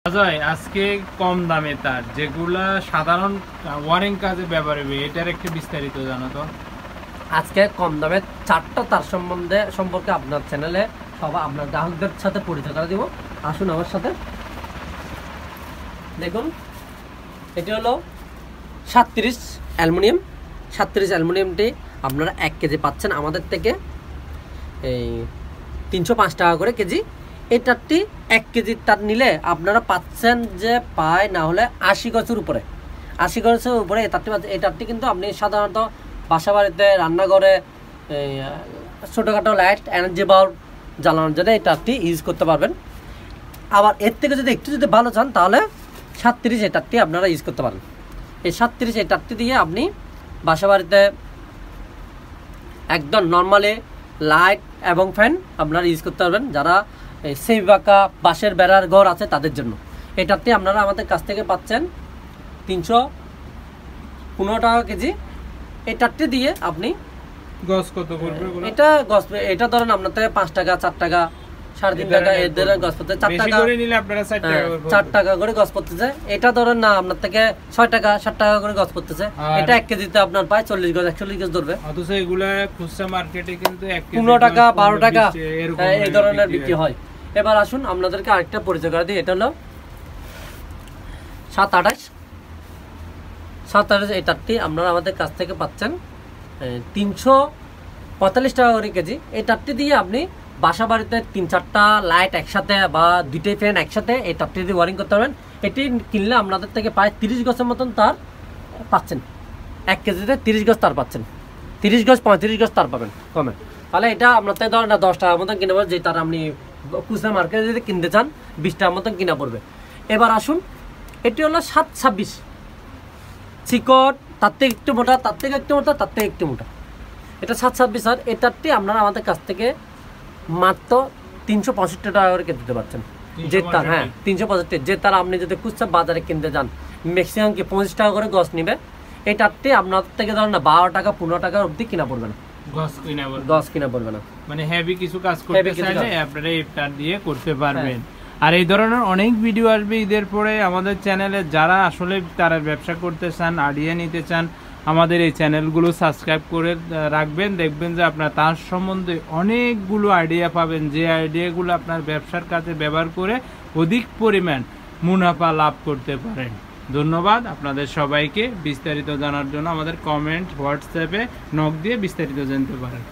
অজয়, আজকে কম দামে তার যেগুলা সাধারণ ওয়ারিং কাজে ব্যবহার হবে এটার একটু বিস্তারিত জানো তো। আজকে কম দামে 4টা তার সম্পর্কে আপনার চ্যানেলে সবাই আপনার গ্রাহকদের সাথে পরিচয় করে দিব। আসুন আমার সাথে। দেখুন, এটি হলো 37 অ্যালুমিনিয়াম। 37 অ্যালুমিনিয়ামটি আপনারা 1 কেজি পাচ্ছেন আমাদের থেকে এই 305 টাকা করে কেজি। এই তারটি 1 কেজি তার নিলে আপনারা পাচ্ছেন যে পায় না হলে 80 গজের উপরে। 80 গজের উপরে এই তারটি পাচ্ছেন। এই তারটি কিন্তু আপনি সাধারণত বাসা বাড়িতে, রান্নাঘরে, ছোটোখাটো লাইট, এনার্জি বাল্ব জ্বালানোর জন্য এই তারটি ইউজ করতে পারবেন। আবার এর থেকে যদি একটু ভালো চান তাহলে 37 এই তারটি আপনারা ইউজ করতে পারেন। এই 37 এই তারটি দিয়ে আপনি বাসা বাড়িতে একদম নর্মালি লাইট এবং ফ্যান আপনারা ইউজ করতে পারবেন। যারা সেই বাঁকা বাঁশের বেড়ার ঘর আছে তাদের জন্য এই তারটি আপনারা আমাদের কাছ থেকে পাচ্ছেন 315 টাকা কেজি। এই তারটি দিয়ে আপনি গজ কত করবে? এটা ধরেন আপনার থেকে 5 টাকা, 4 টাকা, 3.5 টাকা এর ধরেন গজ পড়তে, 4 টাকা করে নিলে আপনারা 4 টাকা করে গজ পড়তেছে। এটা ধরেন না আপনার থেকে 6 টাকা, 7 টাকা করে গজ পড়তেছে। এটা 1 কেজিতে আপনার পায় 40 গজ, 41 গজ ধরবে। অথচ এগুলা খুচরা মার্কেটে কিন্তু 1 কেজি 15 টাকা, 12 টাকা এই ধরনের বিক্রি হয়। এবার আসুন আপনাদেরকে আরেকটা পরিচয় করে দিই। এটা হলো 728 এই তারটি আপনারা আমাদের কাছ থেকে পাচ্ছেন 345 টাকা করে কেজি। এই তারটি দিয়ে আপনি বাসা বাড়িতে 3-4টা লাইট একসাথে বা 2টি ফ্যান একসাথে এই তারটি দিয়ে ওয়ারিং করতে পারবেন। এটি কিনলে আপনাদের থেকে প্রায় 30 গজের মতন তার পাচ্ছেন। 1 কেজিতে 30 গজ তার পাচ্ছেন। 30 গজ 35 গজ তার পাবেন কমে। তাহলে এটা আপনার থেকে ধরেন 10 টাকার মতন কিনে পড়বে। যে তার আপনি খুচরা মার্কেটে যদি কিনতে চান 20 টাকার মতন কিনা পড়বে। এবার আসুন, এটি হলো 726 চিকট, তার থেকে একটু মোটা, তার থেকে একটু মোটা, তার থেকে একটু মোটা। এটা 726 আর এই তারটি আপনারা আমাদের কাছ থেকে মাত্র 365 টাকা করে কিনতে পারছেন। যে তার 365। যে তার আপনি যদি খুচরা বাজারে কিনতে যান ম্যাক্সিমাম কি 25 টাকা করে গজ নিবে। এই তারটি আপনাদের থেকে ধরেন না 12 টাকা 15 টাকা অবধি কিনা পড়বে না, গজ কিনা পড়বে না। মানে হেভি কিছু কাজ করতে চাইলে আপনারা এই তার দিয়ে করতে পারবেন। আর এই ধরনের অনেক ভিডিও আসবে ঈদের পরে আমাদের চ্যানেলে। যারা আসলে তারা ব্যবসা করতে চান, আইডিয়া নিতে চান, আমাদের এই চ্যানেলগুলো সাবস্ক্রাইব করে রাখবেন। দেখবেন যে আপনার তার সম্বন্ধে অনেকগুলো আইডিয়া পাবেন, যে আইডিয়াগুলো আপনার ব্যবসার কাজে ব্যবহার করে অধিক পরিমাণ মুনাফা লাভ করতে পারেন। ধন্যবাদ আপনাদের সবাইকে। বিস্তারিত জানার জন্য আমাদের কমেন্ট, হোয়াটসঅ্যাপে নক দিয়ে বিস্তারিত জানতে পারেন।